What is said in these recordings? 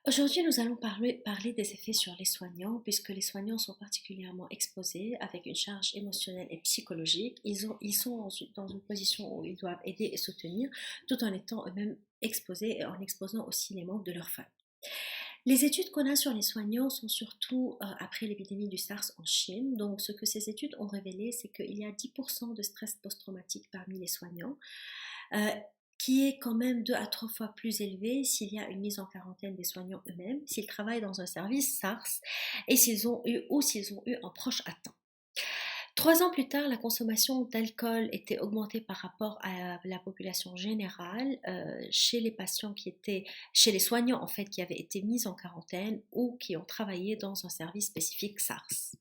Aujourd'hui, nous allons parler des effets sur les soignants, puisque les soignants sont particulièrement exposés avec une charge émotionnelle et psychologique. Ils sont dans une position où ils doivent aider et soutenir, tout en étant eux-mêmes exposés et en exposant aussi les membres de leur famille. Les études qu'on a sur les soignants sont surtout après l'épidémie du SARS en Chine. Donc, ce que ces études ont révélé, c'est qu'il y a 10% de stress post-traumatique parmi les soignants, euh, qui est quand même 2 à 3 fois plus élevé s'il y a une mise en quarantaine des soignants eux-mêmes, s'ils travaillent dans un service SARS et s'ils ont eu un proche atteint. 3 ans plus tard, la consommation d'alcool était augmentée par rapport à la population générale chez les patients chez les soignants en fait, qui avaient été mis en quarantaine ou qui ont travaillé dans un service spécifique SARS.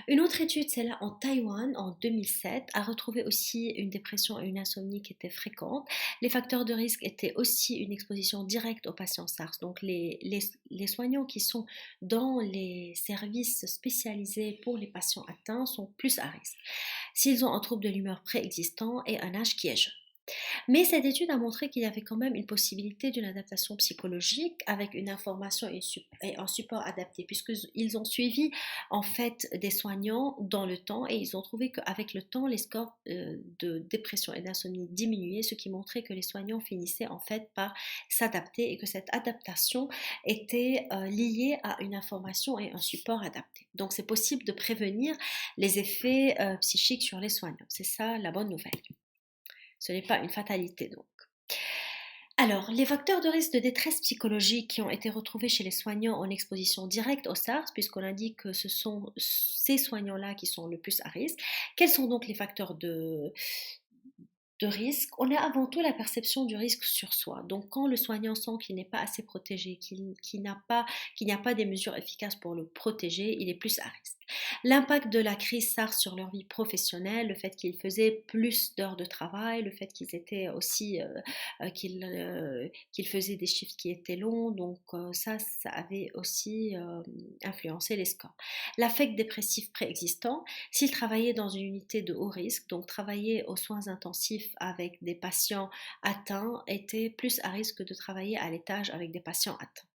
Une autre étude, celle-là en Taïwan en 2007, a retrouvé aussi une dépression et une insomnie qui étaient fréquentes. Les facteurs de risque étaient aussi une exposition directe aux patients SARS. Donc les soignants qui sont dans les services spécialisés pour les patients atteints sont plus à risque s'ils ont un trouble de l'humeur préexistant et un âge qui est jeune. Mais cette étude a montré qu'il y avait quand même une possibilité d'une adaptation psychologique avec une information et un support adapté, puisqu'ils ont suivi en fait des soignants dans le temps et ils ont trouvé qu'avec le temps, les scores de dépression et d'insomnie diminuaient, ce qui montrait que les soignants finissaient en fait par s'adapter et que cette adaptation était liée à une information et un support adapté. Donc c'est possible de prévenir les effets psychiques sur les soignants. C'est ça la bonne nouvelle. Ce n'est pas une fatalité donc. Alors, les facteurs de risque de détresse psychologique qui ont été retrouvés chez les soignants en exposition directe au SARS, puisqu'on indique que ce sont ces soignants-là qui sont le plus à risque, quels sont donc les facteurs de risque? On a avant tout la perception du risque sur soi. Donc, quand le soignant sent qu'il n'est pas assez protégé, qu'il qu'il n'y a pas des mesures efficaces pour le protéger, il est plus à risque. L'impact de la crise SARS sur leur vie professionnelle, le fait qu'ils faisaient plus d'heures de travail, le fait qu'ils étaient aussi qu'ils faisaient des chiffres qui étaient longs, donc ça avait aussi influencé les scores. L'affect dépressif préexistant, s'ils travaillaient dans une unité de haut risque, donc travailler aux soins intensifs avec des patients atteints, étaient plus à risque de travailler à l'étage avec des patients atteints.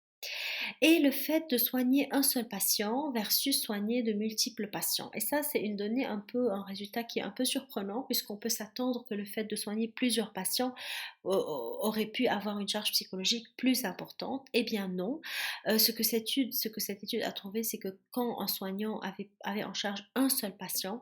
Et le fait de soigner un seul patient versus soigner de multiples patients. Et ça, c'est une donnée un résultat qui est un peu surprenant puisqu'on peut s'attendre que le fait de soigner plusieurs patients aurait pu avoir une charge psychologique plus importante. Eh bien non. Ce que cette étude a trouvé, c'est que quand un soignant avait en charge un seul patient,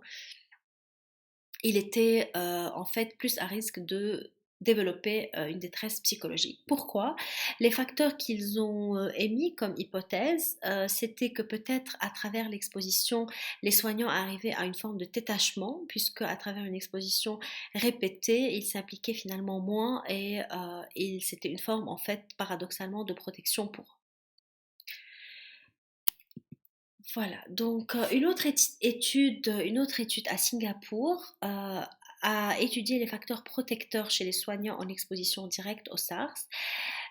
il était en fait plus à risque de développer une détresse psychologique. Pourquoi? Les facteurs qu'ils ont émis comme hypothèse, c'était que peut-être à travers l'exposition, les soignants arrivaient à une forme de détachement, puisque à travers une exposition répétée, ils s'impliquaient finalement moins et c'était une forme en fait paradoxalement de protection pour eux. Voilà, donc une autre étude à Singapour a étudié les facteurs protecteurs chez les soignants en exposition directe au SARS.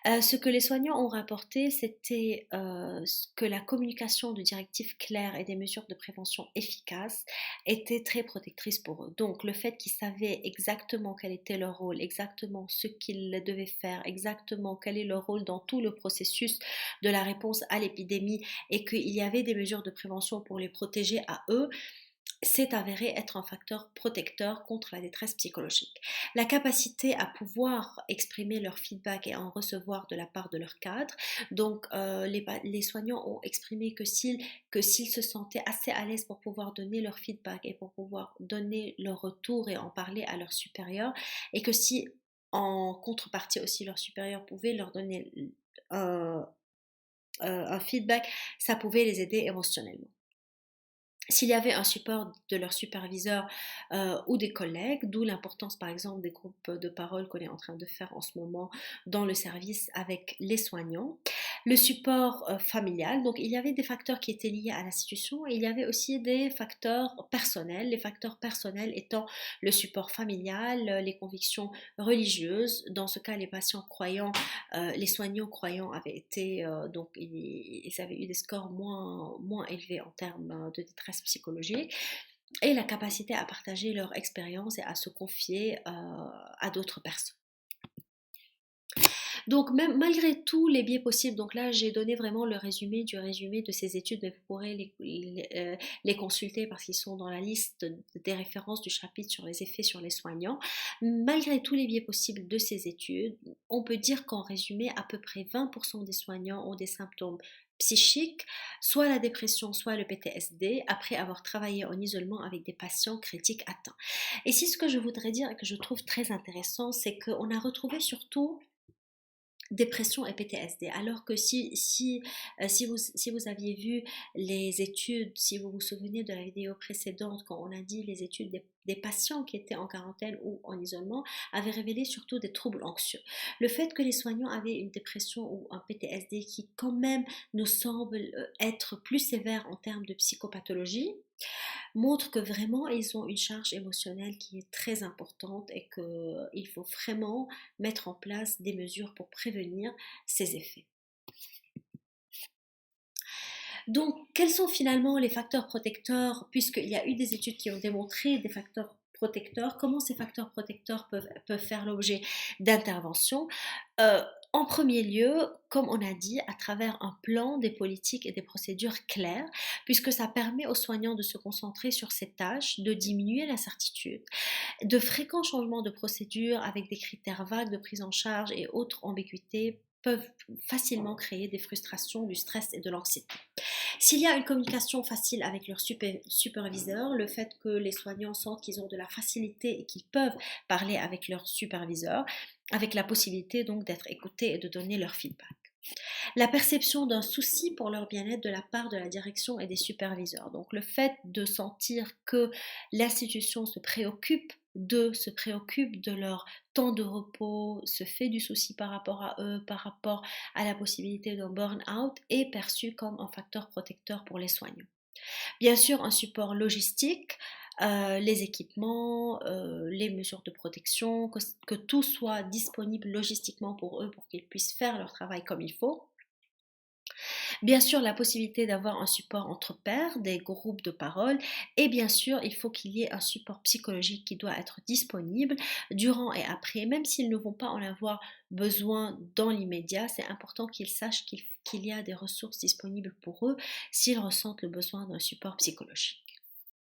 Ce que les soignants ont rapporté, c'était que la communication de directives claires et des mesures de prévention efficaces était très protectrice pour eux. Donc le fait qu'ils savaient exactement quel était leur rôle, exactement ce qu'ils devaient faire, exactement quel est leur rôle dans tout le processus de la réponse à l'épidémie et qu'il y avait des mesures de prévention pour les protéger à eux, s'est avéré être un facteur protecteur contre la détresse psychologique. La capacité à pouvoir exprimer leur feedback et en recevoir de la part de leur cadre. Donc, les soignants ont exprimé que s'ils se sentaient assez à l'aise pour pouvoir donner leur feedback et pour pouvoir donner leur retour et en parler à leurs supérieurs, et que si en contrepartie aussi leurs supérieurs pouvaient leur donner un, un feedback, ça pouvait les aider émotionnellement. S'il y avait un support de leur superviseur ou des collègues, d'où l'importance par exemple des groupes de parole qu'on est en train de faire en ce moment dans le service avec les soignants, le support familial, donc il y avait des facteurs qui étaient liés à l'institution et il y avait aussi des facteurs personnels, les facteurs personnels étant le support familial, les convictions religieuses, dans ce cas les patients croyants, les soignants croyants avaient été, donc ils avaient eu des scores moins élevés en termes de détresse psychologique et la capacité à partager leur expérience et à se confier à d'autres personnes. Donc, même malgré tous les biais possibles, donc là, j'ai donné vraiment le résumé du résumé de ces études, mais vous pourrez les consulter parce qu'ils sont dans la liste des références du chapitre sur les effets sur les soignants. Malgré tous les biais possibles de ces études, on peut dire qu'en résumé, à peu près 20% des soignants ont des symptômes psychiques, soit la dépression, soit le PTSD, après avoir travaillé en isolement avec des patients critiques atteints. Et si ce que je voudrais dire et que je trouve très intéressant, c'est qu'on a retrouvé surtout dépression et PTSD. Alors que si vous aviez vu les études, si vous vous souvenez de la vidéo précédente, quand on a dit les études des patients qui étaient en quarantaine ou en isolement, avaient révélé surtout des troubles anxieux. Le fait que les soignants avaient une dépression ou un PTSD qui quand même nous semble être plus sévère en termes de psychopathologie, montre que vraiment ils ont une charge émotionnelle qui est très importante et qu'il faut vraiment mettre en place des mesures pour prévenir ces effets. Donc, quels sont finalement les facteurs protecteurs, puisqu'il y a eu des études qui ont démontré des facteurs protecteurs, comment ces facteurs protecteurs peuvent faire l'objet d'interventions. Euh, En premier lieu, comme on a dit, à travers un plan, des politiques et des procédures claires, puisque ça permet aux soignants de se concentrer sur ces tâches, de diminuer l'incertitude. De fréquents changements de procédure avec des critères vagues de prise en charge et autres ambiguïtés peuvent facilement créer des frustrations, du stress et de l'anxiété. S'il y a une communication facile avec leur superviseur, le fait que les soignants sentent qu'ils ont de la facilité et qu'ils peuvent parler avec leur superviseur, avec la possibilité donc d'être écoutés et de donner leur feedback. La perception d'un souci pour leur bien-être de la part de la direction et des superviseurs. Donc le fait de sentir que l'institution se préoccupe de leur temps de repos, se fait du souci par rapport à eux, par rapport à la possibilité d'un burn-out, est perçu comme un facteur protecteur pour les soignants. Bien sûr, un support logistique, les équipements, les mesures de protection, que tout soit disponible logistiquement pour eux pour qu'ils puissent faire leur travail comme il faut. Bien sûr, la possibilité d'avoir un support entre pairs, des groupes de parole, et bien sûr, il faut qu'il y ait un support psychologique qui doit être disponible durant et après, même s'ils ne vont pas en avoir besoin dans l'immédiat, c'est important qu'ils sachent qu'il y a des ressources disponibles pour eux s'ils ressentent le besoin d'un support psychologique.